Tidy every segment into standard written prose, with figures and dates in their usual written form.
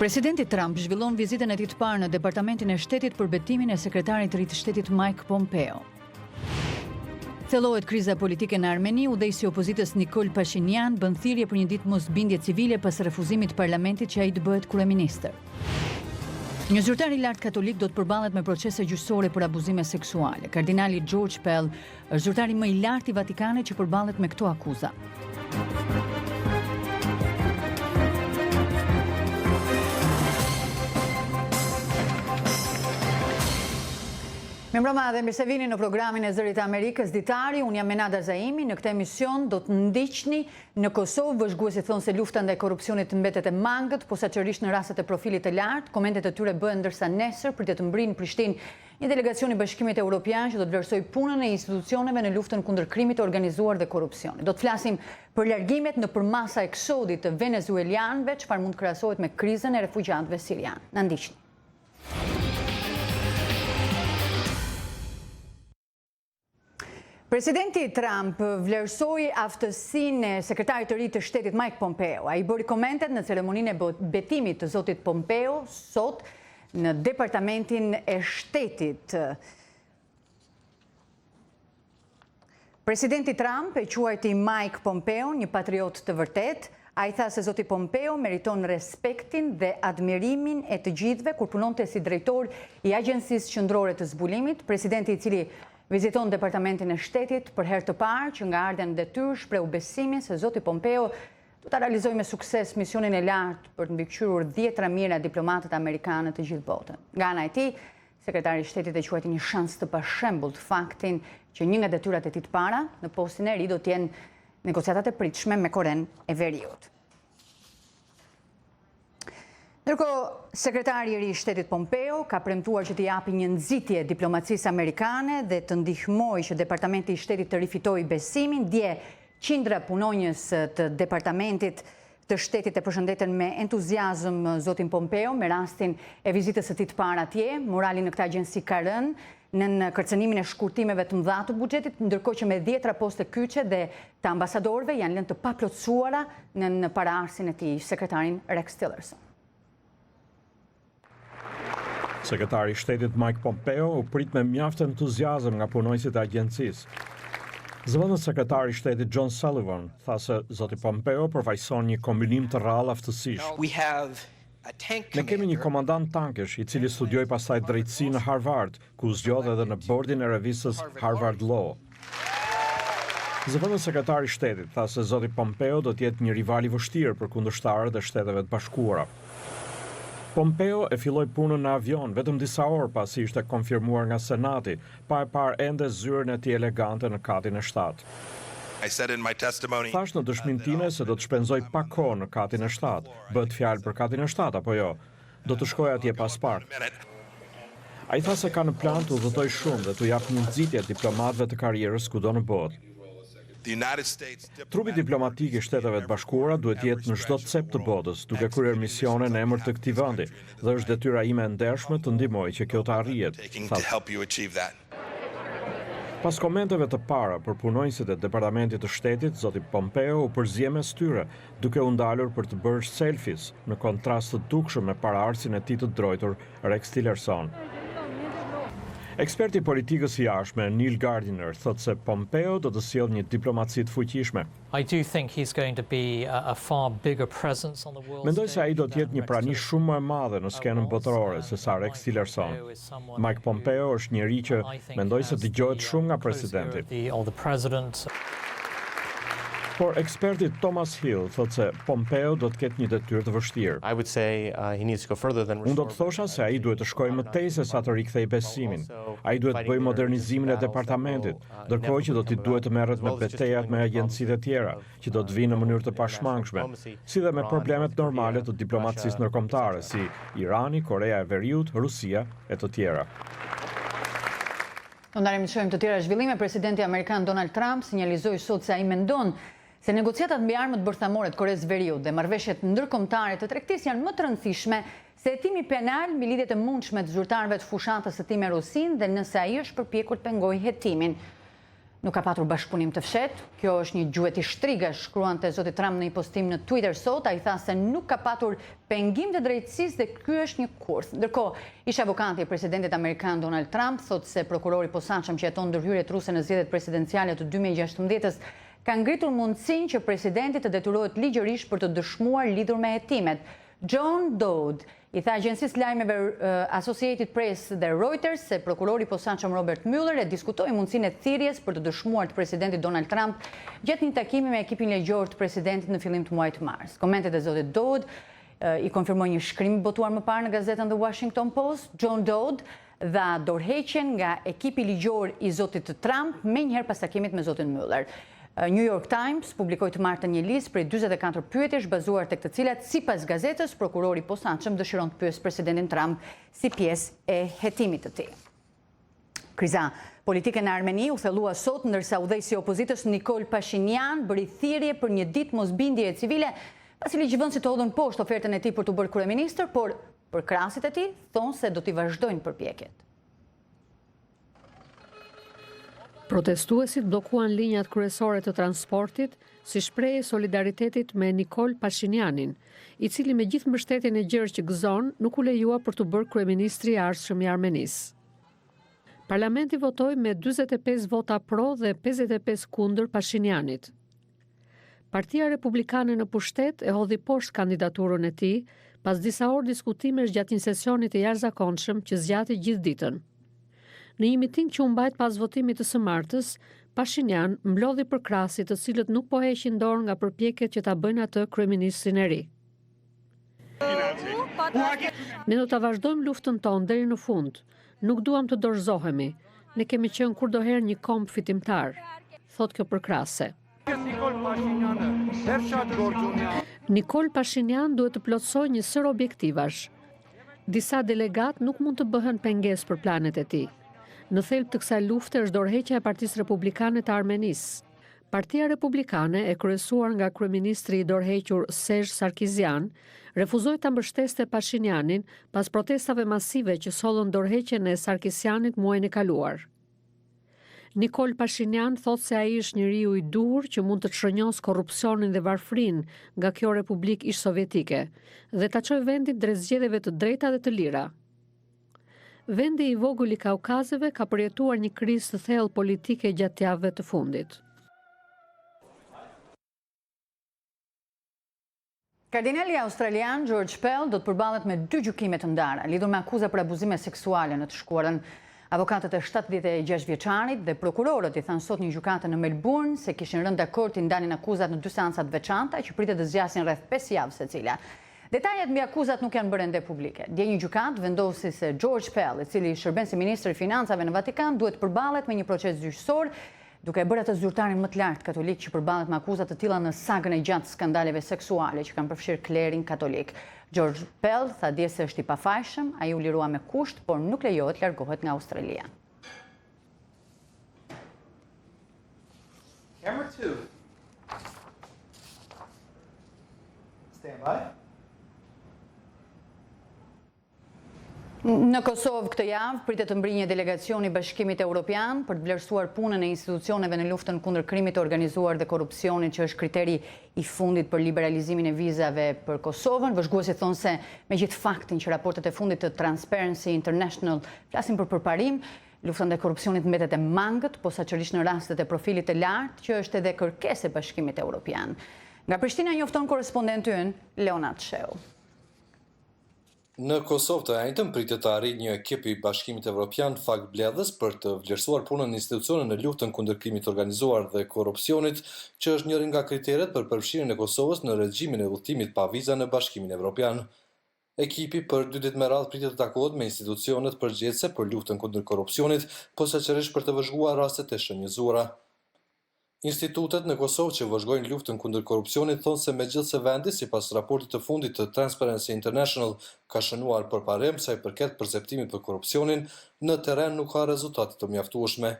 Presidenti Trump zhvillon vizitën e tij të parë në Departamentin e Shtetit për betimin e sekretarit të ri të Shtetit Mike Pompeo. Thellohet kriza politike në Armeni, udhëheqësi i opozitës Nikol Pashinyan bën thirrje për një ditë mosbindje civile pas refuzimit të parlamentit që ai të bëhet kryeministër. Një zyrtar i lartë katolik do të përballet me procese gjyqësore për abuzime seksuale. Kardinali George Pell është zyrtari më i lartë i Vatikanit që përballet me këto akuza. Mirëmbrëma dhe mirë se vini në programin e Zërit të Amerikës Ditari. Unë jam Menada Zaimi. Në këtë emision do të ndiqni në Kosovë, vëzhguesit thonë se lufta ndaj korrupsionit mbetet e mangët, posaçërisht në rastet e profilit të lartë. Komentet e tyre bëhen ndërsa nesër pritet të mbrinë në Prishtinë një delegacion i Bashkimit Evropian që do të vlerësoj punën e institucioneve në luftën kundër krimit të organizuar dhe korrupsionit. Do të flasim për largimet nëpër masa eksodit të venezuelianëve, çfarë mund krahasohet me krizën e refugjantëve sirianë. Na ndiqni. Presidenti Trump vlerësoi aftësinë e sekretarit të ri të Shtetit Mike Pompeo. Ai bëri komentet në ceremoninë e betimit të zotit Pompeo sot në Departamentin e Shtetit. Presidenti Trump e quajti Mike Pompeo një patriot të vërtet. Ai tha se zoti Pompeo meriton respektin dhe admirimin e të gjithëve kur punonte si drejtor i Agjencisë Qendrore të Zbulimit, presidenti i cili viziton Departamentin e Shtetit për herë të parë që nga ardha në detyrë shprehu besimin se zoti Pompeo do ta realizojë me sukses misionin e lartë për të mbikëqyrur 10 mira diplomatët amerikanë të gjithë botën. Nga ana e tij, sekretari i Shtetit e quajti një shans të pashembullt faktin që një nga detyrat e tij të para në postin e ri do të jenë negociatat e pritshme me Koren e Veriut. Ndërkohë, sekretari i ri i Shtetit Pompeo ka premtuar që t'i japi një nxitje diplomacisë amerikane dhe të ndihmojë që Departamenti i Shtetit të rifitojë besimin. Dje qindra punonjës të Departamentit të Shtetit e përshëndeten me entuziazëm zotin Pompeo me rastin e vizitës së tij të parë atje. Morali në këtë agjenci ka rënë në kërcënimin e shkurtimeve të mëdha të buxhetit, ndërkohë që me 10 poste kyçe dhe të ambasadorëve janë lënë të paplotësuara në paraardhësin e tij, sekretarin Rex Tillerson. Sekretari i Shtetit Mike Pompeo u prit me mjaft entuziazëm nga punonjësit e agjencisë. Zëvendës sekretari i Shtetit John Sullivan tha se zoti Pompeo përfaqëson një kombinim të rrallë aftësish. Ne kemi një komandant tankesh i cili studioi pastaj drejtësi në Harvard, ku zgjodh edhe në bordin e revistës Harvard Law. Zëvendës sekretari i Shtetit tha se zoti Pompeo do të jetë një rival i vështirë për kundërshtarët e Shteteve të Bashkuara. Pompeo e filloi punën në avion vetëm disa orë pasi ishte konfirmuar nga Senati, pa e parë ende zyrën e tij elegante në katin e 7. Thash në dëshminë time se do të shpenzoj pak kohë në katin e 7. Bëhet fjalë për katin e 7 apo jo? Do të shkoj atje pas pak. Ai tha se ka në plan të udhëtojë shumë dhe të japë një nxitje diplomatëve të karrierës kudo në botë. Trupi diplomatik i Shteteve të Bashkuara duhet jetë në çdo cep të botës, duke kryer misione në emër të këtij vendi, dhe është detyra ime e ndershme të ndihmoj që kjo të arrihet. Pas komenteve të para për punonjësit e Departamentit të Shtetit, zoti Pompeo u përzie mes tyre, duke u ndalur për të bërë selfies, në kontrast të dukshëm me paraardhësin e tij të drojtur Rex Tillerson. Eksperti i politikës së jashtme Neil Gardiner thotë se Pompeo do të sjellë një diplomaci të fuqishme. Mendoj se ai do të jetë një prani shumë më e madhe në skenën botërore se sa Rex Tillerson. Mike Pompeo është njeri që mendoj se dëgjohet shumë nga presidenti. Por eksperti Thomas Hill thotë se Pompeo do të ketë një detyrë të vështirë. Unë do të thosha se ai duhet të shkojë më tej se sa të rikthejë besimin. Ai duhet të bëjë modernizimin e departamentit, ndërkohë që do t'i duhet të merret me betejat me agjencitë e tjera, që do të vinë në mënyrë të pashmangshme, si dhe me problemet normale të diplomacisë ndërkombëtare, si Irani, Korea e Veriut, Rusia e të tjera. Do ndarim të shohim të tjera zhvillime. Presidenti amerikan Donald Trump sinjalizoi sot se ai mendon se negociatat mbi armët bërthamore të Koreas Veriut dhe marrëveshjet ndërkombëtare të tregtisë janë më të rëndësishme se hetimi penal mbi lidhjet e mundshme të zyrtarëve të fushatës së tij me Rusinë dhe nëse ai është përpjekur të pengojë hetimin. nuk ka patur bashkëpunim të fshet. Kjo është një gjueti shtrigash, shkruante zoti Trump në një postim në Twitter sot. Ai tha se nuk ka patur pengim të drejtësisë dhe ky është një kurth. Ndërkohë, ish avokati i presidentit amerikan Donald Trump thotë se prokurori i posaçëm që jeton ndërhyrjet ruse në zgjedhjet presidenciale të 2016-s ka ngritur mundësinë që presidenti të detyrohet ligjërisht për të dëshmuar lidhur me hetimet. John Dodd i tha agjencisë lajmeve Associated Press dhe Reuters se prokurori i posaçëm Robert Mueller e diskutoi mundësinë e thirrjes për të dëshmuar të presidentit Donald Trump gjatë një takimi me ekipin ligjor të presidentit në fillim të muajit mars. Komentet e zotit Dodd i konfirmoi një shkrim botuar më parë në gazetën The Washington Post. John Dodd dha dorëheqjen nga ekipi ligjor i zotit Trump menjëherë pas takimit me zotin Mueller. New York Times publikoi të martën një listë prej 44 pyetjesh bazuar tek të cilat, sipas gazetës, prokurori i posaçëm dëshiron të pyesë presidentin Trump si pjesë e hetimit të tij. Kriza politike në Armeni u thellua sot ndërsa udhëheqësi i opozitës Nikol Pashinyan bëri thirrje për një ditë mosbindjeje civile, pasi ligjvënësit të hodhën poshtë ofertën e tij për të bërë kryeministër, por përkrahasit e tij thonë se do t'i vazhdojnë përpjekjet. Protestuesit blokuan linjat kryesore të transportit si shprehje solidaritetit me Nikol Pashinyanin, i cili me gjithë mbështetjen e gjerë që gëzon, nuk u lejua për të bërë kryeministri i ardhshëm i Armenisë. Parlamenti votoi me 45 vota pro dhe 55 kundër Pashinyanit. Partia Republikane në pushtet e hodhi poshtë kandidaturën e tij pas disa orë diskutimesh gjatë një sesioni të jashtëzakonshëm që zgjati gjithë ditën. Në një miting që u mbajt pas votimit të së martës, Pashinyan mblodhi përkrahasit të cilët nuk po heqin dorë nga përpjekjet që ta bëjnë atë kryeministrin e ri. Ne do ta vazhdojmë luftën tonë deri në fund. Nuk duam të dorëzohemi. Ne kemi qenë kurdoherë një komb fitimtar, thot kjo përkrahase. Nikol Pashinyan duhet të plotësojë një sër objektivash. Disa delegat nuk mund të bëhen pengesë për planet e tij. Në thelb të kësaj lufte është dorëheqja e Partisë Republikane të Armenisë. Partia Republikane, e kryesuar nga kryeministri i dorëhequr Serge Sarkisian, refuzoi ta mbështeste Pashinyanin pas protestave masive që sollën dorëheqjen e Sarkisianit muajin e kaluar. Nikol Pashinyan thotë se ai është njeriu i duhur që mund të çrënjos korrupsionin dhe varfrinë nga kjo republikë ish sovjetike dhe ta çojë vendin drejt zgjedhjeve të drejta dhe të lira. Vendi i vogël i Kaukazëve ka përjetuar një krizë të thellë politike gjatë javëve të fundit. Kardinali australian George Pell do të përballet me 2 gjykime të ndara lidhur me akuza për abuzime seksuale në të shkuarën. Avokatët e 76 vjeçarit dhe prokurorët i thanë sot një gjykate në Melbourne se kishin rënë dakord të ndalin akuzat në 2 seanca të veçanta që pritet të zgjasin rreth 5 javë secila. Detajet mbi akuzat nuk janë bërë ende publike. Dje një gjykatë vendosi se George Pell, i cili shërben si ministër i financave në Vatikan, duhet përballet me një proces gjyqësor, duke e bërë atë zyrtarin më të lartë katolik që përballet me akuzat të tilla në sagën e gjatë skandaleve seksuale që kanë përfshirë klerin katolik. George Pell tha dje se është i pafajshëm, ai u lirua me kusht, por nuk lejohet largohet nga Australia. Camera 2. Stand by. Në Kosovë këtë javë pritet të mbrijë një delegacion i Bashkimit Evropian për të vlerësuar punën e institucioneve në luftën kundër krimit të organizuar dhe korrupsionit, që është kriteri i fundit për liberalizimin e vizave për Kosovën. Vëzhguesit thonë se me gjithë faktin që raportet e fundit të Transparency International flasin për përparim, lufta ndaj korrupsionit mbetet e mangët, posaçërisht në rastet e profilit të lartë, që është edhe kërkesë e Bashkimit Evropian. Nga Prishtina njofton korrespondenti ynë Leonard Sheu. Në Kosovë të njëjtën pritet të arrijë një ekip i Bashkimit Evropian fakbledhës për të vlerësuar punën e institucioneve në luftën kundër krimit të organizuar dhe korrupsionit, që është njëri nga kriteret për përfshirjen e Kosovës në regjimin e udhëtimit pa viza në Bashkimin Evropian. Ekipi për 2 ditë me radhë pritet të takohet me institucionet përgjegjëse për luftën kundër korrupsionit, posaçërisht për të vëzhguar rastet e shënjëzuara. Institutet në Kosovë që vëzhgojnë luftën kundër korrupsionit thonë se megjithëse vendi, sipas raportit të fundit të Transparency International, ka shënuar përparem sa i përket perceptimit për korrupsionin, në terren nuk ka rezultate të mjaftueshme.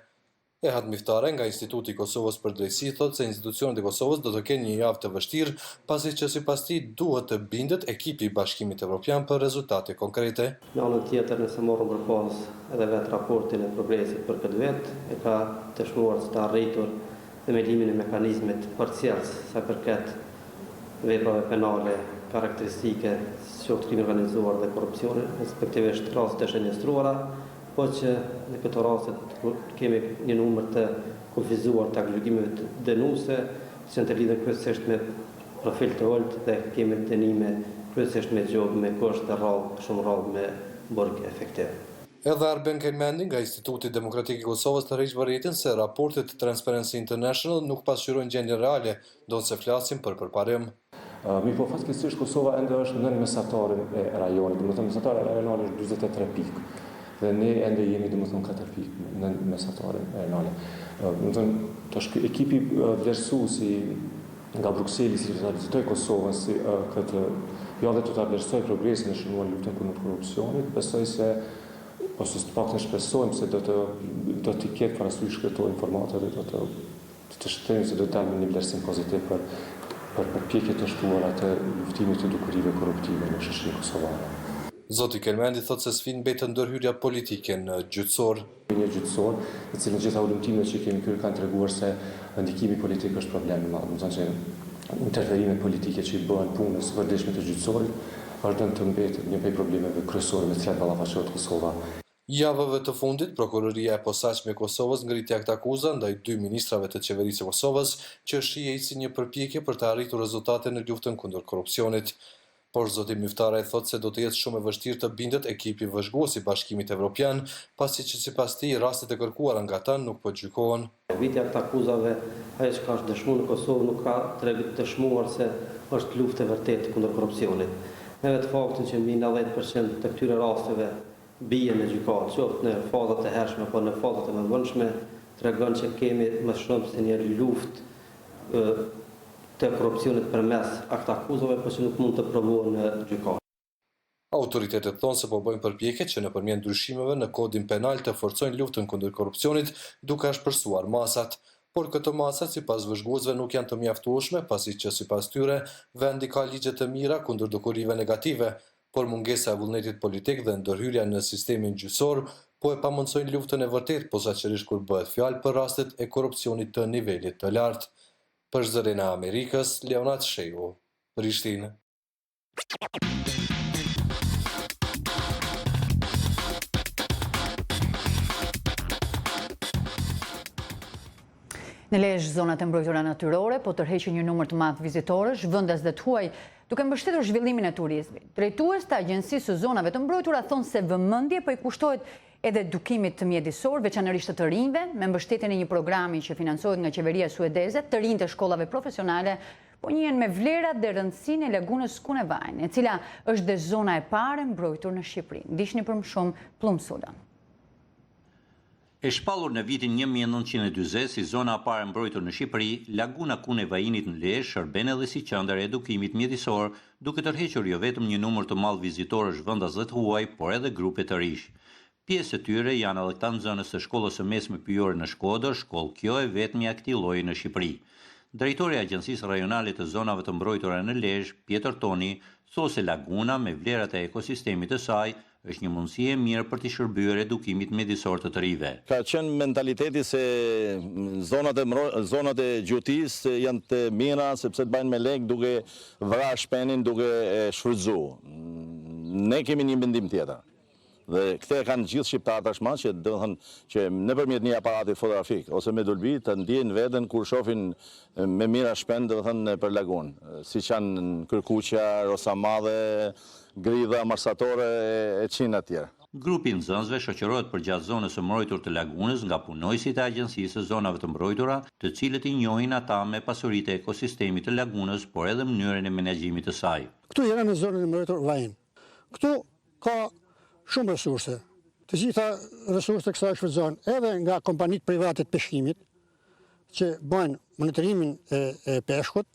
Ehad Miftare nga Instituti i Kosovës për Drejtësi thotë se institucionet e Kosovës do të kenë një javë të vështirë, pasi që sipas tij duhet të bindet ekipi i Bashkimit Evropian për rezultate konkrete. Në anën tjetër, nëse morëm përpas edhe vetë raportin e progresit për këtë vit, e ka dëshmuar se të arritur themelimin e mekanizmit përcjellës sa përket veprave penale karakteristike si krimi organizuar dhe korrupsioni, respektivisht rastet e shenjastruara, po që në këto raste kemi një numër të kufizuar të gjykimeve të dënuese, që të lidhen kryesisht me profil të ulët dhe kemi dënime kryesisht me gjobë, me kusht dhe shumë rrallë me burg efektiv. Edhe Arben Kelmendi nga Instituti Demokratik i Kosovës të rregjë se raportet Transparency International nuk pasqyrojnë gjendjen reale, donse flasim për përparim. Mi po fatkeqësisht Kosova ende është nën mesatarin e rajonit, domethënë mesatari rajonal është 43 pikë. Dhe ne ende jemi domethënë 4 pikë në mesatarin rajonal. Domethënë tash ekipi vlerësuesi nga Brukseli si të vizitoj Kosovën si këtë javë të ta vlerësoj progresin e shënuar në luftën kundër korrupsionit, besoj se ose të paktën shpresojmë se do të ketë parasysh këto informata dhe do të shtojmë se do të kemë një vlerësim pozitiv për përpjekjet e shtuara të luftimit të dukurive korruptive në shoqërinë kosovare. Zoti Kelmendi thotë se sfidë mbetet ndërhyrja politike në gjyqësor. Një gjyqësor, i cili në gjitha ulëmtimet që kemi kryer kanë treguar se ndikimi politik është problem i madh. Do të thonë që interferimet politike që i bëhen punës së përditshme të gjyqësorit është dënë të mbetet një prej problemeve kryesore me të cilat ballafaqohet Kosova. Javëve të fundit, prokuroria e posaçme e Kosovës ngriti akt akuza ndaj 2 ministrave të qeverisë së Kosovës që shihej si një përpjekje për të arritur rezultate në luftën kundër korrupsionit. Por zoti Miftare thotë se do të jetë shumë e vështirë të bindet ekipi vëzhgues i Bashkimit Evropian, pasi që sipas tij rastet e kërkuara nga ata nuk po gjykohen. Vitja të akuzave, ajo që ka është dëshmuar në Kosovë nuk ka dëshmuar se është luftë e vërtetë kundër korrupsionit. Me vetë faktin që mbi 90% të këtyre rasteve bie në gjykatë, qoftë në fazat e hershme apo në fazat e mëdhenshme, tregon që kemi më shumë se një luftë të korrupsionit përmes akt akuzave, por që nuk mund të provohen në gjykatë. Autoritetet thonë se po bëjnë përpjekje që nëpërmjet ndryshimeve në kodin penal të forcojnë luftën kundër korrupsionit duke shpërsuar masat. Por këto masat sipas vëzhguesve nuk janë të mjaftueshme, pasi që sipas tyre vendi ka ligje të mira kundër dukurive negative, por mungesa e vullnetit politik dhe ndërhyrja në sistemin gjyqësor po e pamundsojnë luftën e vërtetë, posaçërisht kur bëhet fjalë për rastet e korrupsionit të nivelit të lartë. Për Zërin e Amerikës, Leonard Shehu, Prishtinë. Në Lezhë, zonat e mbrojtura natyrore po tërheqin një numër të madh vizitorësh, vendas dhe të huaj, duke mbështetur zhvillimin e turizmit. Drejtues të Agjencisë së Zonave të Mbrojtura thonë se vëmendje po i kushtohet edhe edukimit të mjedisor, veçanërisht të rinjve, me mbështetjen e një programi që financohet nga qeveria suedeze, të rinjtë të shkollave profesionale, po njihen me vlerat dhe rëndësinë e lagunës Kunevajn, e cila është dhe zona e parë mbrojtur në Shqipëri. Ndiqni për më shumë Plumsuda. E shpallur në vitin 1940 si zona e parë mbrojtur në Shqipëri, laguna Kunevajnit në Lezhë shërben edhe si qendër e edukimit mjedisor, duke tërhequr jo vetëm një numër të madh vizitorësh vendas dhe të huaj, por edhe grupe të rish. Pjesë e tyre janë edhe këta nxënës të shkollës së mesme pyjore në Shkodër, shkollë kjo e vetmja e këtij lloji në Shqipëri. Drejtori i Agjencisë Rajonale të Zonave të Mbrojtura në Lezhë, Pjetër Toni, thotë se laguna me vlerat e ekosistemit të saj është një mundësi e mirë për të shërbyer edukimit mjedisor të rive. Ka qenë mentaliteti se zonat e gjutisë janë të mira sepse të bajnë me lek duke vrarë shpenin, duke shfrytzuar. Ne kemi një mendim tjetër. Dhe këte kanë gjithë shqiptarë tashma që do të thënë që nëpërmjet një aparati fotografik ose me dolbi të ndjejnë veten kur shohin me mira shpend do të thënë për lagun, siç janë Kërkuqja, Rosa Madhe, Gridha, Marsatore e çina të tjerë. Grupi nxënësve shoqërohet përgjatë zonës së mbrojtur të lagunës nga punojësit e Agjencisë së Zonave të Mbrojtura, të cilët i njohin ata me pasuritë e ekosistemit të lagunës, por edhe mënyrën e menaxhimit të saj. Këtu jemi në zonën e mbrojtur Vajin. Këtu ka shumë resurse. Të gjitha resurset e kësaj shfrytëzohen edhe nga kompanitë private të peshkimit, që bëjnë monitorimin e peshkut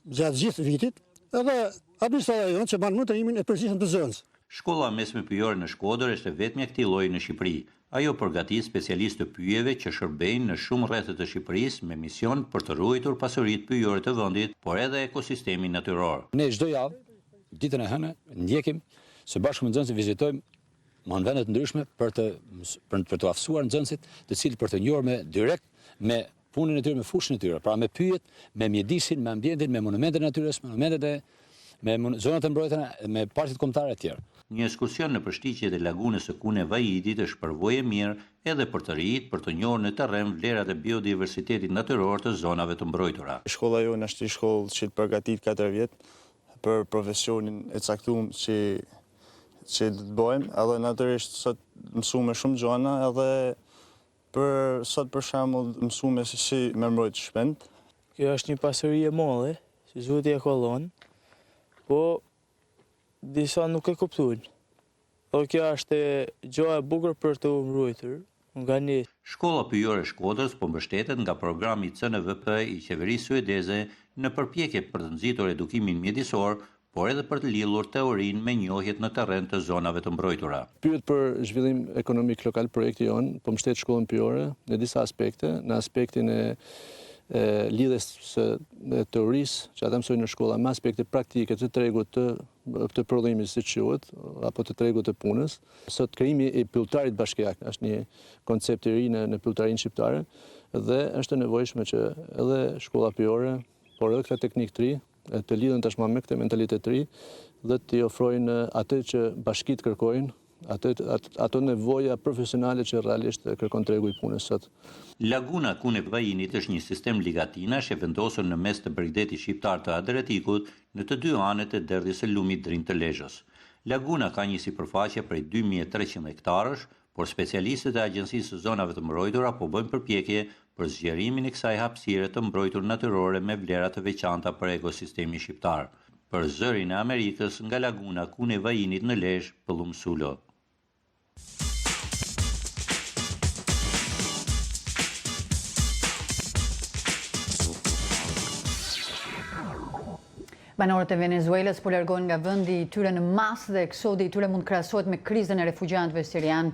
gjatë gjithë vitit, edhe administrata jonë që bën monitorimin e përgjithshëm të zonës. Shkolla mesme pyjore në Shkodër është e vetmja këtij lloji në Shqipëri. Ajo përgatit specialistë të pyjeve që shërbejnë në shumë rrethe të Shqipërisë me mision për të ruajtur pasuritë pyjore të vendit, por edhe ekosistemin natyror. Ne çdo javë, ditën e hënë, ndjekim së bashku me nxënësit vizitojmë në vende të ndryshme për të aftësuar nxënësit, të cilët për të njohur me direkt me punën e tyre, me fushën e tyre, pra me pyjet, me mjedisin, me ambientin, me monumentet e natyrës, me zonat e mbrojtura, me parqet kombëtare e tjera. Një ekskursion në përshtyqjet e lagunës së Kune Vajidit është përvojë mirë edhe për të rinjt për të njohur në terren vlerat e biodiversitetit natyror të zonave të mbrojtura. Shkolla jonë është një shkollë që të përgatit 4 vjet për profesionin e caktuar që do të bëjmë, edhe natyrisht sot mësuame shumë gjëra, edhe sot për shembull mësuame se si me mbrojt shpend. Kjo është një pasuri e madhe, që Zoti e ka dhënë, po disa nuk e kuptojnë. Dhe kjo është gjë e bukur për të mbrojtur nga ne. Shkolla pyjore Shkodrës po mbështetet nga programi CNVP i qeverisë suedeze në përpjekje për të nxitur edukimin mjedisor, por edhe për të lidhur teorinë me njohjet në terren të zonave të mbrojtura. Pyet për zhvillim ekonomik lokal projekti jonë, po mbështet shkollën pyjore në disa aspekte, në aspektin e lidhjes së teorisë që ata mësojnë në shkolla me aspekte praktike të tregut të prodhimit siç quhet, apo të tregut të punës. Sot krijimi i pylltarit bashkiak është një koncept i ri në pylltarinë shqiptare dhe është e nevojshme që edhe shkolla pyjore, por edhe këta teknikë të ri të lidhen tashmë me këtë mentalitet të ri dhe t'i ofrojnë atë që bashkitë kërkojnë, ato nevoja profesionale që realisht kërkon tregu i punës sot. Laguna Kune Vajinit është një sistem ligatinash e vendosur në mes të bregdetit shqiptar të Adriatikut në të dy anët e derdhjes së lumit Drin të Lezhës. Laguna ka një sipërfaqe prej 2300 hektarësh, por specialistët e Agjencisë së Zonave të Mbrojtura po bëjnë përpjekje për zgjerimin e kësaj hapësire të mbrojtur natyrore me vlera të veçanta për ekosistemin shqiptar. Për zërin e Amerikës, nga Laguna Kune Vajinit në Lezhë, Pëllum Sulo. Banorët e Venezuelës po largojnë nga vendi i tyre në masë dhe eksodi i tyre mund krahasohet me krizën e refugjantëve sirian.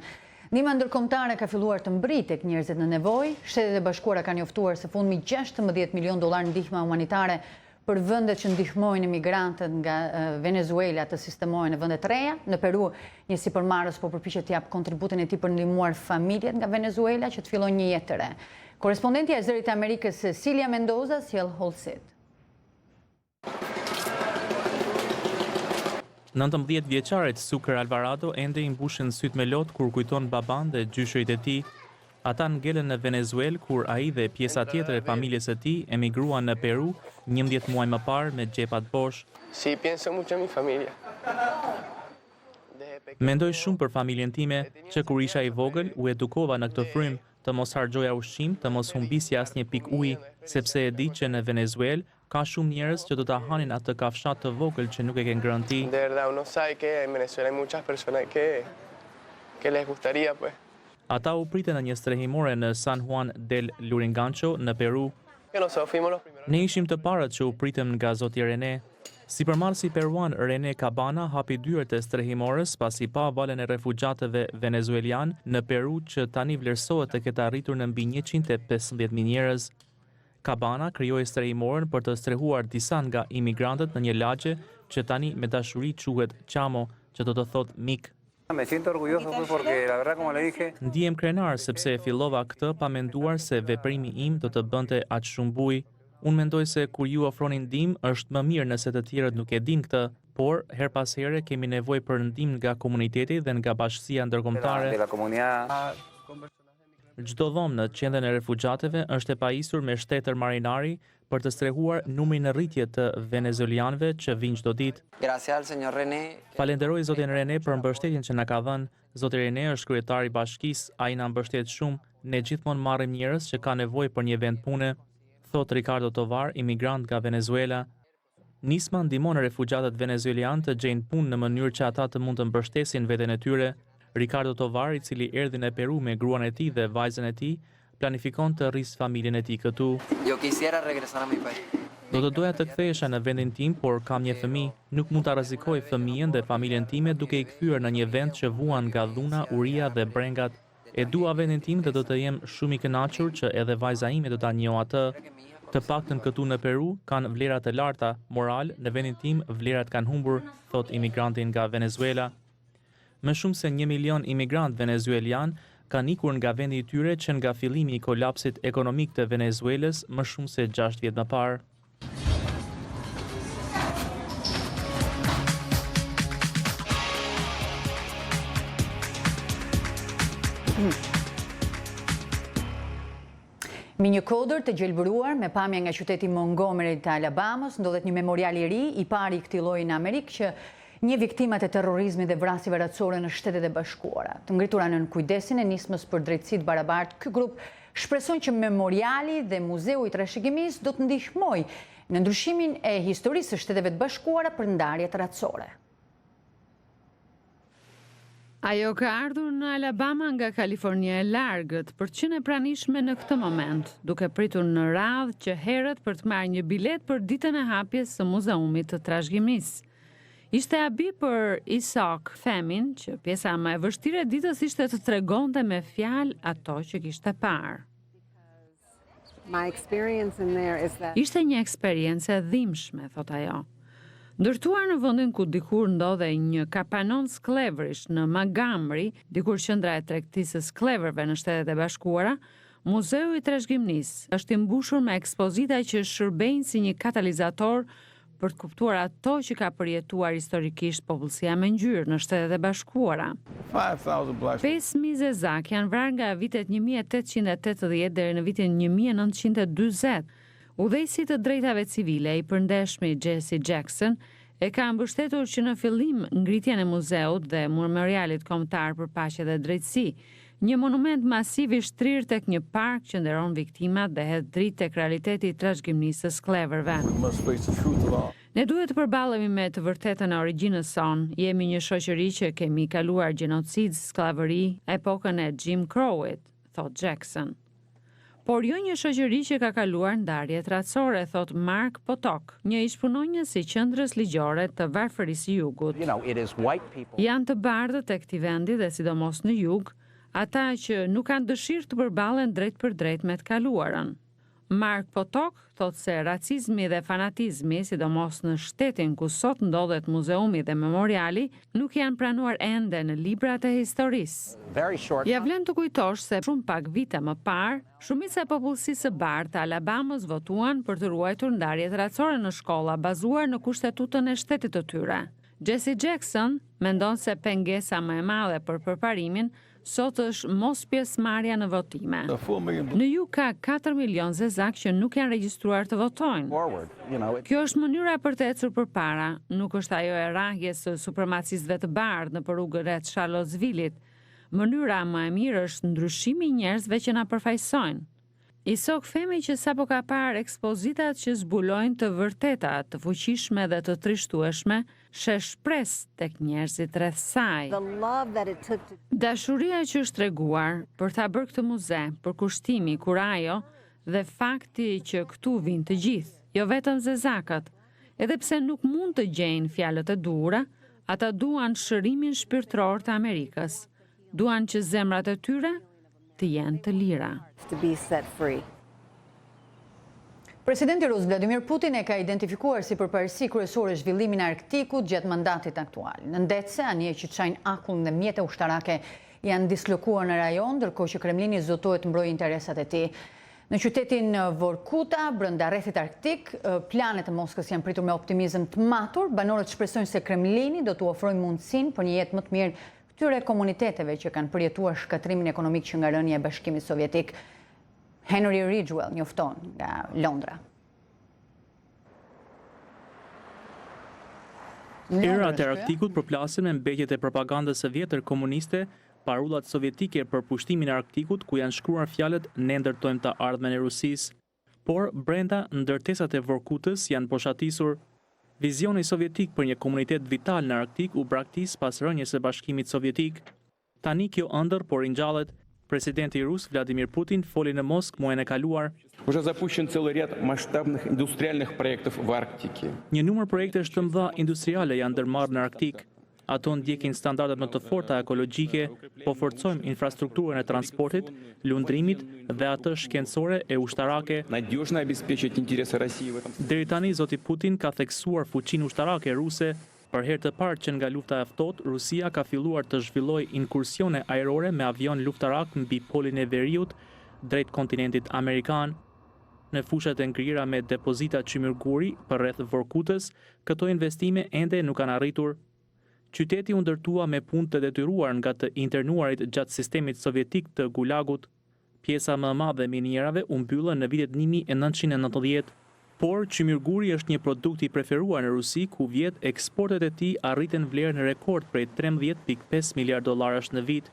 Ndihma ndërkombëtare ka filluar të mbërritë tek njerëzit në nevojë. Shtetet e Bashkuara kanë njoftuar së fundmi $16 milion ndihma humanitare për vendet që ndihmojnë emigrantët nga Venezuela të sistemohen në vende të reja. Në Peru, një sipërmarrës po përpiqet të jap kontributin e tij për ndihmuar familjet nga Venezuela që të fillojnë një jetë të re. Korrespondentja e Zërit të Amerikës Cecilia Mendoza sjell hollësit. 19 vjeçarit Suker Alvarado ende i mbushin syt me lot kur kujton baban dhe gjyshërit e tij. Ata ngelen në Venezuelë kur ai dhe pjesa tjetër e familjes së tij emigruan në Peru 11 muaj më parë me xhepat bosh. Sí, pienso mucho en mi familia. Mendoj shumë për familjen time që kur isha i vogël u edukova në këtë frym të mos harxoja ushqim, të mos humbisja asnjë pikë uji, sepse e di që në Venezuelë ka shumë njerëz që do ta hanin atë kafshat të vogël që nuk e ke ngrënë ti. De verdad, uno sabe que en Venezuela hay muchas personas que les gustaría, pues. Ata u pritën në një strehimore në San Juan del Lurigancho në Peru. Ne ishim të parët që u pritëm nga zoti Rene. Sipërmarrësi peruan Rene Cabana hapi dyert e strehimores pasi pa valën e refugjatëve venezuelian në Peru që tani vlerësohet të ketë arritur në mbi 115.000 njerëz. Cabana krijoi strehimoren për të strehuar disa nga imigrantët në një lagje që tani me dashuri quhet Chamo, që do të thotë mik. Ndihem krenar sepse e fillova këtë pa menduar se veprimi im do të bënte aq shumë bujë. Unë mendoj se kur ju ofronin ndihmë është më mirë nëse të tjerët nuk e din këtë, por her pas here kemi nevojë për ndihmë nga komuniteti dhe nga bashkësia ndërkombëtare. Çdo dhomë në qendrën e refugjatëve është e pajisur me shtetër marinari për të strehuar numrin e rritje të venezuelianëve që vijnë çdo ditë. Falenderoj zotin Rene për mbështetjen që na ka dhënë. Zoti Rene është kryetari i bashkisë, ai na mbështet shumë. Ne gjithmonë marrim njerëz që kanë nevojë për një vend pune, thot Ricardo Tovar, imigrant nga Venezuela. Nisma ndihmon refugjatët venezuelian të gjejnë punë në mënyrë që ata të mund të mbështesin veten e tyre. Ricardo Tovar, i cili erdhi në Peru me gruan e tij dhe vajzën e tij, planifikon të rrisë familjen e tij këtu. Do të doja të kthehesha në vendin tim, por kam një fëmijë. Nuk mund ta rrezikoj fëmijën dhe familjen time duke i kthyer në një vend që vuan nga dhuna, uria dhe brengat. E dua vendin tim dhe do të jem shumë i kënaqur që edhe vajza ime do ta njohë atë. Të paktën këtu në Peru kanë vlerat e larta moral, në vendin tim vlerat kanë humbur, thot imigranti nga Venezuela. Më shumë se 1 milion imigrant venezuelian kanë ikur nga vendi i tyre që nga fillimi i kolapsit ekonomik të Venezuelës më shumë se 6 vjet më parë. Me një kodër të gjelbëruar me pamje nga qyteti Montgomery të Alabamës, ndodhet një memorial i ri i pari i këtij lloji në Amerikë që një viktimat e terrorizmit dhe vrasjeve racore në Shtetet e Bashkuara. Të ngritura nën kujdesin e nismës për drejtësitë barabartë, ky grup shpreson që memoriali dhe muzeu i trashëgimisë do të ndihmojë në ndryshimin e historisë së Shteteve të Bashkuara për ndarjet racore. Ajo ka ardhur në Alabama nga Kalifornia e largët, për të qenë e pranishme në këtë moment, duke pritur në radhë që herët për të marrë një bilet për ditën e hapjes së muzeumit të trashëgimisë. Ishte habi për Isak Themin, që pjesa më e vështirë e ditës ishte të tregonte me fjalë ato që kishte parë. Ishte një eksperiencë e dhimbshme, thot ajo. Ndërtuar në vendin ku dikur ndodhej një kapanon sklevrish në Montgomery, dikur qendra e tregtisë së skleverëve në Shtetet e Bashkuara, Muzeu i Trashëgimisë është i mbushur me ekspozita që shërbejnë si një katalizator për të kuptuar ato që ka përjetuar historikisht popullsia me ngjyrë në Shtetet e Bashkuara. 5.000 zezak janë vrarë nga vitet 1880 deri në vitin 1940. Udhëheqësi të drejtave civile i përndeshmi Jesse Jackson e ka mbështetur që në fillim ngritjen e muzeut dhe memorialit kombëtar për paqe dhe drejtësi, një monument masiv i shtrirë tek një park që nderon viktimat dhe hedh dritë tek realiteti i trashëgimisë së skleverëve. Ne duhet të përballemi me të vërtetën e origjinës son. Jemi një shoqëri që kemi kaluar gjenocid, skllavëri, epokën e Jim Crowit, thot Jackson. Por jo një shoqëri që ka kaluar ndarjet racore, thot Mark Potok, një ish-punonjës i qendrës ligjore të varfërisë së Jugut. Janë të bardhët e këtij vendi dhe sidomos në jug, ata që nuk kanë dëshirë të përballen drejt për drejt me të kaluarën. Mark Potok thot se racizmi dhe fanatizmi, sidomos në shtetin ku sot ndodhet muzeumi dhe memoriali, nuk janë pranuar ende në librat e historisë. Ja vlen të kujtosh se shumë pak vite më parë, shumica e popullsisë së bardhë të Alabamës votuan për të ruajtur ndarjet racore në shkolla bazuar në kushtetutën e shtetit të tyre. Jesse Jackson mendon se pengesa më e madhe për përparimin sot është mos pjesëmarrja në votime. Në ju ka 4 milion zezak që nuk janë regjistruar të votojnë. Kjo është mënyra për të ecur përpara, nuk është ajo e rrahjes së supremacistëve të bardhë në rrugën rreth Charlottesville-it. Mënyra më e mirë është ndryshimi i njerëzve që na përfaqësojnë. Isak Themi që sapo ka parë ekspozitat që zbulojnë të vërteta, të fuqishme dhe të trishtueshme, shesh shpresë tek njerëzit rreth saj. Dashuria që është treguar për ta bërë këtë muze, për kushtimi, kurajo dhe fakti që këtu vinë të gjithë, jo vetëm zezakët, edhe pse nuk mund të gjejnë fjalët e duhura, ata duan shërimin shpirtëror të Amerikës, duan që zemrat e tyre të jenë të lira. Presidenti Rus Vladimir Putin e ka identifikuar si përparësi kryesore zhvillimin e Arktikut gjatë mandatit aktual. Në ndetse, anije që çajnë akull dhe mjete ushtarake janë dislokuar në rajon, ndërkohë që Kremlini zotohet mbrojë interesat e tij. Në qytetin Vorkuta, brenda rrethit arktik, planet e Moskës janë pritur me optimizëm të matur. Banorët shpresojnë se Kremlini do t'u ofrojë mundësinë për një jetë më të mirë këtyre komuniteteve që kanë përjetuar shkatrimin ekonomik që nga rënia e Bashkimit Sovjetik. Henry Ridgwell njofton nga Londra. Erat e Arktikut përplasen me mbetjet e propagandës së vjetër komuniste, parullat sovjetike për pushtimin e Arktikut ku janë shkruar fjalët ne ndërtojmë të ardhmen e Rusisë, por brenda ndërtesat e Vorkutës janë poshatisur. Vizioni sovjetik për një komunitet vital në Arktik u braktis pas rënies së Bashkimit Sovjetik. Tani kjo ëndër po ringjallet. Presidenti rus Vladimir Putin foli në Moskë muajin e kaluar. Një numër projektesh të mëdha industriale janë ndërmarrë në Arktik. ato ndjekin standardet më të forta ekologjike, po forcojmë infrastrukturën e transportit, lundrimit dhe atë shkencore e ushtarake. Deri tani zoti Putin ka theksuar fuqinë ushtarake ruse. Për herë të parë që nga lufta e ftohtë, Rusia ka filluar të zhvillojë inkursione ajrore me avion luftarak mbi polin e veriut drejt kontinentit amerikan. Në fushat e ngrira me depozita qymyrguri për rreth Vorkutës, këto investime ende nuk kanë arritur. Qyteti u ndërtua me punë të detyruar nga të internuarit gjatë sistemit sovjetik të Gulagut. Pjesa më e madhe e minierave u mbyllën në vitet 1990. Por qymyrguri është një produkt i preferuar në Rusi, ku vjet eksportet e tij arritën vlerën rekord prej 13.5 miliard dollarësh në vit.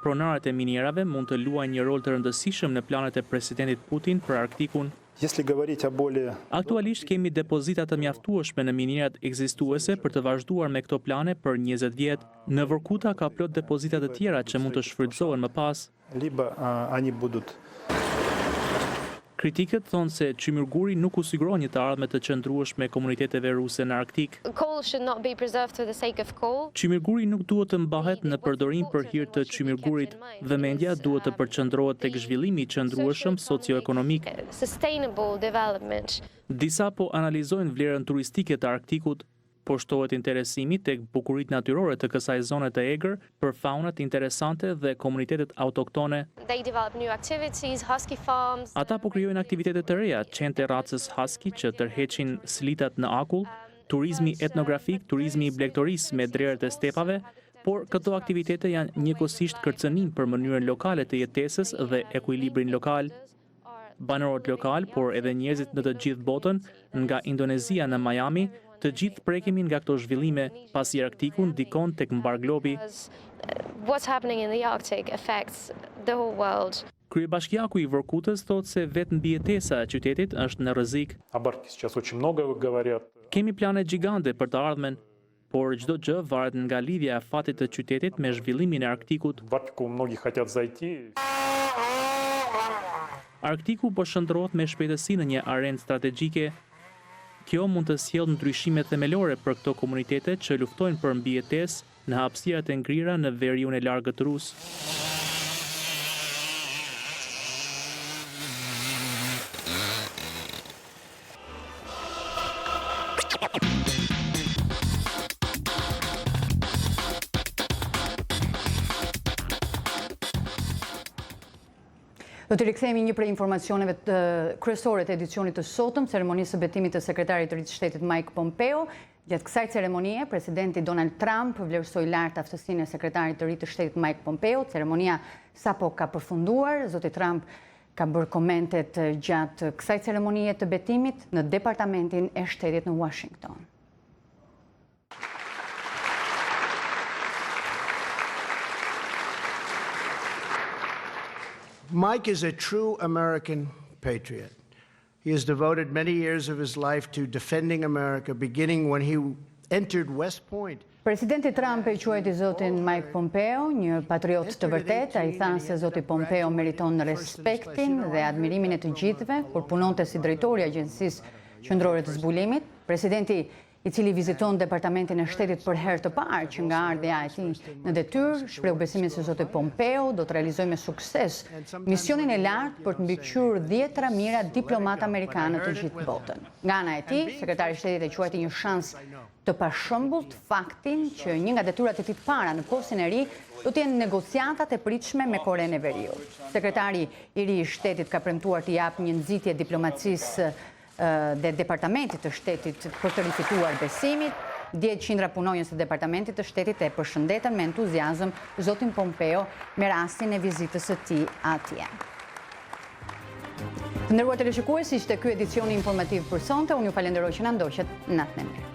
Pronarët e minierave mund të luajnë një rol të rëndësishëm në planet e presidentit Putin për Arktikun. Aktualisht kemi depozita të mjaftueshme në minierat ekzistuese për të vazhduar me këto plane për 20 vjet. Në Vorkuta ka plot depozita të tjera që mund të shfrytëzohen më pas. Kritikët thonë se qymyrguri nuk u siguron një të ardhme të qëndrueshme komuniteteve ruse në Arktik. Qymyrguri nuk duhet të mbahet në përdorim për hir të qymyrgurit dhe mendja duhet të përqendrohet tek zhvillimi i qëndrueshëm socioekonomik. Disa po analizojnë vlerën turistike të Arktikut, po shtohet interesimi tek bukuritë natyrore të kësaj zone të egër për faunat interesante dhe komunitetet autoktone. Ata po krijojnë aktivitete të reja, qente racës husky që tërheqin slitat në akull, turizmi etnografik, turizmi i blegtorisë me drerët e stepave, por këto aktivitete janë njëkohësisht kërcënim për mënyrën lokale të jetesës dhe ekuilibrin lokal. Banorët lokal, por edhe njerëzit në të gjithë botën, nga Indonezia në Miami, të gjithë prekemi nga këto zhvillime, pasi Arktiku ndikon tek mbar globi. Kryebashkiaku i Vorkutës thotë se vetë mbijetesa e qytetit është në rrezik. Kemi plane gjigande për të ardhmen, por çdo gjë varet nga lidhja e fatit të qytetit me zhvillimin e Arktikut. Arktiku po shndrohet me shpejtësi në një arenë strategjike. Kjo mund të sjellë ndryshime themelore për këto komunitete që luftojnë për mbijetesë në hapësirat e ngrira në veriun e largët rus. Do të rikthehemi një prej informacioneve kryesore të edicionit të sotëm, ceremonisë së betimit të sekretarit të ri të shtetit Mike Pompeo. Gjatë kësaj ceremonie, presidenti Donald Trump vlerësoi lart aftësinë e sekretarit të ri të shtetit Mike Pompeo. Ceremonia sapo ka përfunduar, zoti Trump ka bërë komentet gjatë kësaj ceremonie të betimit në departamentin e shtetit në Washington. Mike is a true American patriot. He has devoted many years of his life to defending America, beginning when he entered West Point. Presidenti Trump e quajti zotin Mike Pompeo një patriot të vërtet. Ai tha se zoti Pompeo meriton respektin dhe admirimin e të gjithëve kur punonte si drejtori i Agjencisë Qendrore të Zbulimit. Presidenti, i cili viziton departamentin e shtetit për herë të parë që nga ardhja e tij në detyrë, shpreh besimin se zoti Pompeo do të realizojë me sukses misionin e lartë për të mbikëqyrë 10 mira diplomatë amerikanë të gjithë botën. Nga ana e tij, sekretari i shtetit e quajti një shans të pashëmbullt faktin që një nga detyrat e tij të para në postin e ri do të jenë negociatat e pritshme me Korenë e Veriut. Sekretari i ri i shtetit ka premtuar të japë një nxitje diplomacisë dhe departamentit të shtetit për të rifituar besimit. 10 qindra punonjës të departamentit të shtetit e përshëndetën me entuziazëm zotin Pompeo me rastin e vizitës së tij atje. Të nderuar teleshikues, ishte ky edicioni informativ për sonte. Unë ju falenderoj që na ndoqët. Natën e mirë.